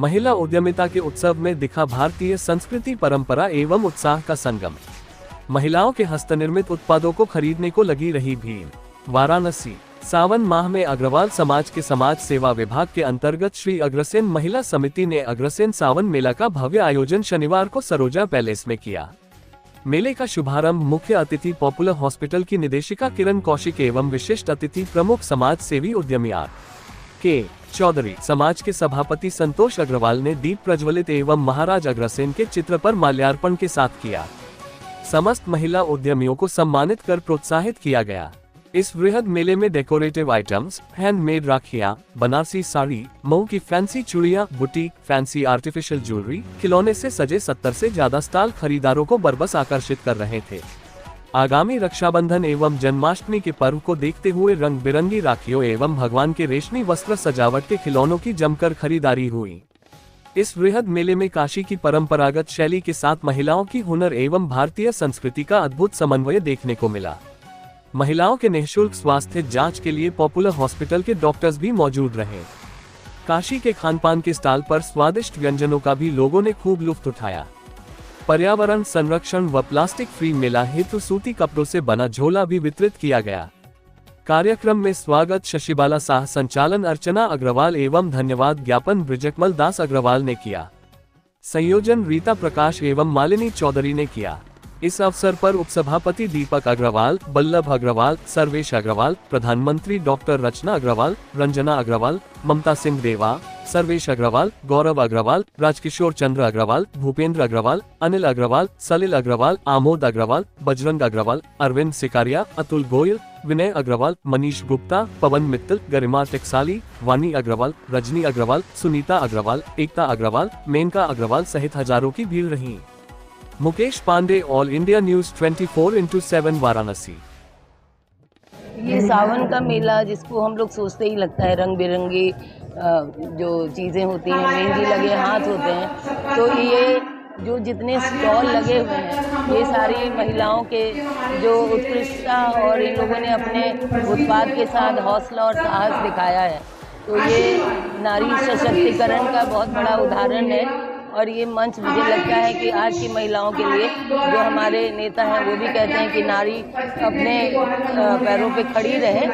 महिला उद्यमिता के उत्सव में दिखा भारतीय संस्कृति, परंपरा एवं उत्साह का संगम। महिलाओं के हस्तनिर्मित उत्पादों को खरीदने को लगी रही भीड़। वाराणसी, सावन माह में अग्रवाल समाज के समाज सेवा विभाग के अंतर्गत श्री अग्रसेन महिला समिति ने अग्रसेन सावन मेला का भव्य आयोजन शनिवार को सरोजा पैलेस में किया। मेले का शुभारंभ मुख्य अतिथि पॉपुलर हॉस्पिटल की निदेशिका किरण कौशिक एवं विशिष्ट अतिथि प्रमुख समाज सेवी उद्यमी के चौधरी समाज के सभापति संतोष अग्रवाल ने दीप प्रज्वलित एवं महाराज अग्रसेन के चित्र पर माल्यार्पण के साथ किया। समस्त महिला उद्यमियों को सम्मानित कर प्रोत्साहित किया गया। इस वृहद मेले में डेकोरेटिव आइटम्स, हैंडमेड राखियां, बनारसी साड़ी, मऊ की फैंसी चूड़ियां, बुटीक, फैंसी आर्टिफिशियल ज्वेलरी, खिलौने से सजे 70 से ज्यादा स्टॉल खरीदारों को बरबस आकर्षित कर रहे थे। आगामी रक्षाबंधन एवं जन्माष्टमी के पर्व को देखते हुए रंग बिरंगी राखियों एवं भगवान के रेशमी वस्त्र सजावट के खिलौनों की जमकर खरीदारी हुई। इस वृहद मेले में काशी की परंपरागत शैली के साथ महिलाओं की हुनर एवं भारतीय संस्कृति का अद्भुत समन्वय देखने को मिला। महिलाओं के निःशुल्क स्वास्थ्य जांच के लिए पॉपुलर हॉस्पिटल के डॉक्टर्स भी मौजूद रहे। काशी के खानपान के स्टॉल पर स्वादिष्ट व्यंजनों का भी लोगों ने खूब लुत्फ उठाया। पर्यावरण संरक्षण व प्लास्टिक फ्री मेला हेतु सूती कपड़ों से बना झोला भी वितरित किया गया। कार्यक्रम में स्वागत शशिबाला शाह, संचालन अर्चना अग्रवाल एवं धन्यवाद ज्ञापन ब्रिजकमल दास अग्रवाल ने किया। संयोजन रीता प्रकाश एवं मालिनी चौधरी ने किया। इस अवसर पर उपसभापति दीपक अग्रवाल, बल्लभ अग्रवाल, सर्वेश अग्रवाल, प्रधानमंत्री डॉक्टर रचना अग्रवाल, रंजना अग्रवाल, ममता सिंह देवा, सर्वेश अग्रवाल, गौरव अग्रवाल, राजकिशोर चंद्र अग्रवाल, भूपेंद्र अग्रवाल, अनिल अग्रवाल, सलिल अग्रवाल, आमोद अग्रवाल, बजरंग अग्रवाल, अरविंद सिकारिया, अतुल गोयल, विनय अग्रवाल, मनीष गुप्ता, पवन मित्तल, गरिमा टेक्साली, वानी अग्रवाल, रजनी अग्रवाल, सुनीता अग्रवाल, एकता अग्रवाल, मेनका अग्रवाल सहित हजारों की भीड़ रही। Mukesh Pandey, all India news 24/7 Varanasi. ये सावन का मेला जिसको हम लोग सोचते ही लगता है रंग बिरंगी जो चीज़ें होती हैं, मेहंदी लगे हाथ होते हैं, तो ये जो जितने स्टॉल लगे हुए हैं ये सारी महिलाओं के जो उत्कृष्टता और इन लोगों ने अपने उत्पाद के साथ हौसला और साहस दिखाया है, तो ये नारी सशक्तिकरण का बहुत बड़ा उदाहरण है। और ये मंच मुझे लगता है कि आज की महिलाओं के लिए, जो हमारे नेता हैं वो भी कहते हैं कि नारी अपने पैरों पे खड़ी रहे,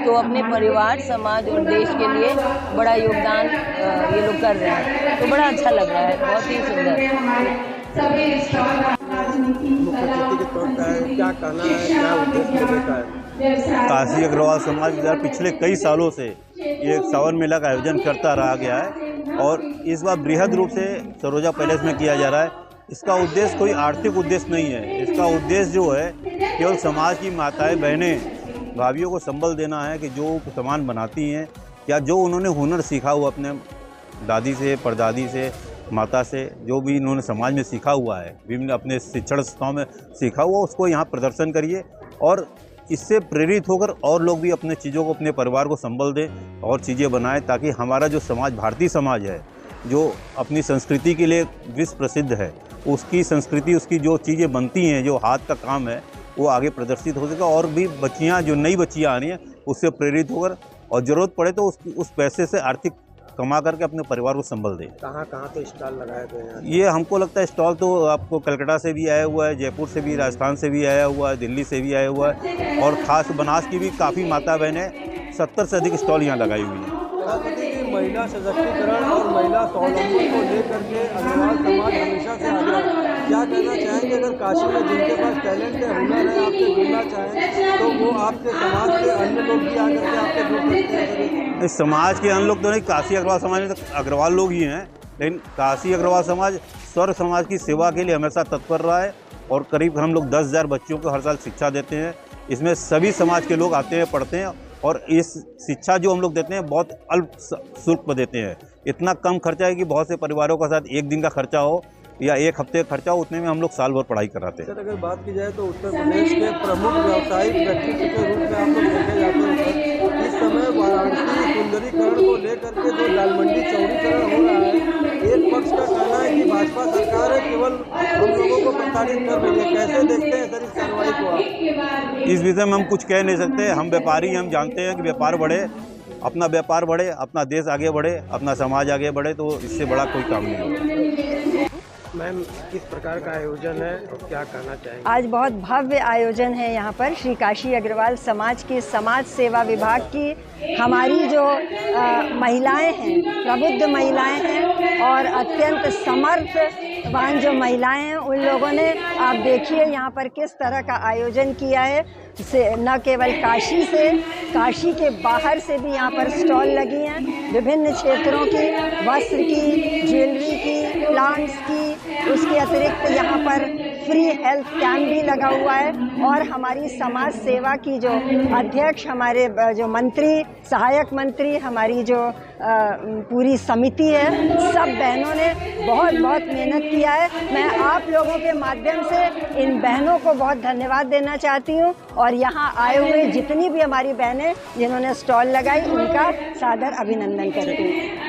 तो अपने परिवार, समाज और देश के लिए बड़ा योगदान ये लोग कर रहे हैं, तो बड़ा अच्छा लग रहा है, बहुत ही सुंदर। क्या कहना है, क्या उद्देश्य है? काशी अग्रवाल समाज पिछले कई सालों से ये सावन मेला का आयोजन करता रहा गया है और इस बार बृहद रूप से सरोजा पैलेस में किया जा रहा है। इसका उद्देश्य कोई आर्थिक उद्देश्य नहीं है। इसका उद्देश्य जो है केवल समाज की माताएं, बहनें, भाभियों को संबल देना है कि जो सामान बनाती हैं या जो उन्होंने हुनर सीखा हुआ अपने दादी से, परदादी से, माता से, जो भी इन्होंने समाज में सीखा हुआ है, विभिन्न अपने शिक्षण संस्थाओं में सीखा हुआ, उसको यहाँ प्रदर्शन करिए और इससे प्रेरित होकर और लोग भी अपने चीज़ों को, अपने परिवार को संबल दें और चीज़ें बनाएं, ताकि हमारा जो समाज, भारतीय समाज है, जो अपनी संस्कृति के लिए विश्व प्रसिद्ध है, उसकी संस्कृति, उसकी जो चीज़ें बनती हैं, जो हाथ का काम है, वो आगे प्रदर्शित हो सके और भी बच्चियाँ, जो नई बच्चियाँ आ रही हैं, उससे प्रेरित होकर और ज़रूरत पड़े तो उस पैसे से आर्थिक कमा करके अपने परिवार को संबल दें। कहाँ तो स्टॉल लगाए गए हैं? ये हमको लगता है स्टॉल तो आपको कलकत्ता से भी आया हुआ है, जयपुर से भी, राजस्थान से भी आया हुआ है, दिल्ली से भी आया हुआ है और खास बनास की भी काफ़ी माता बहनें 70 से अधिक स्टॉल यहाँ लगाई हुई हैं। महिला सशक्तिकरण और महिला स्वावलंबन को लेकर के अग्रवाल समाज हमेशा से आगे है। क्या कहना चाहेंगे, अगर काशी में जिनके पास टैलेंट है, हुनर है, आपसे जुड़ना चाहें तो वो आपके समाज के अन्य लोग भी आकर के आपसे जुड़ सकते हैं? इस समाज के अन्य लोग तो नहीं, काशी अग्रवाल समाज में तो अग्रवाल लोग ही हैं, लेकिन काशी अग्रवाल समाज स्वर्ग समाज की सेवा के लिए हमेशा तत्पर रहा है और करीब हम लोग 10,000 बच्चों को हर साल शिक्षा देते हैं। इसमें सभी समाज के लोग आते हैं, पढ़ते हैं और इस शिक्षा जो हम लोग देते हैं बहुत अल्प शुल्क पर देते हैं। इतना कम खर्चा है कि बहुत से परिवारों के साथ एक दिन का खर्चा हो या एक हफ्ते का खर्चा हो, उतने में हम लोग साल भर पढ़ाई कराते हैं। सर, अगर बात की जाए तो उत्तर प्रदेश के प्रमुख व्यावसायिक व्यक्तित्व के रूप में आप लोग देखे जाते हैं। इस समय वाराणसी सुंदरीकरण को लेकर के जो लाल मंडी चौड़ीकरण हो रहा है, एक पक्ष का कहना है कि भाजपा सरकार है केवल हम लोगों को प्रताड़ित कर रही है। कैसे देखते हैं सर इस कार्रवाई को आप? इस विषय में हम कुछ कह नहीं सकते। हम व्यापारी, हम जानते हैं कि व्यापार बढ़े अपना व्यापार बढ़े, अपना देश आगे बढ़े, अपना समाज आगे बढ़े, तो इससे बड़ा कोई काम नहीं होगा। मैम, किस प्रकार का आयोजन है और क्या कहना चाहेंगे? आज बहुत भव्य आयोजन है यहाँ पर। श्री काशी अग्रवाल समाज की समाज सेवा विभाग की हमारी जो महिलाएं हैं, प्रबुद्ध महिलाएं हैं और अत्यंत समर्थवान जो महिलाएं हैं, उन लोगों ने, आप देखिए यहाँ पर किस तरह का आयोजन किया है। से न केवल काशी के बाहर से भी यहाँ पर स्टॉल लगी हैं, विभिन्न क्षेत्रों की, वस्त्र की, ज्वेलरी की, प्लांट्स की। उसके अतिरिक्त यहाँ पर फ्री हेल्थ कैंप भी लगा हुआ है और हमारी समाज सेवा की जो अध्यक्ष, हमारे जो मंत्री, सहायक मंत्री, हमारी जो पूरी समिति है, सब बहनों ने बहुत बहुत मेहनत किया है। मैं आप लोगों के माध्यम से इन बहनों को बहुत धन्यवाद देना चाहती हूँ और यहाँ आए हुए जितनी भी हमारी बहनें जिन्होंने स्टॉल लगाई, उनका सादर अभिनंदन करती हूँ।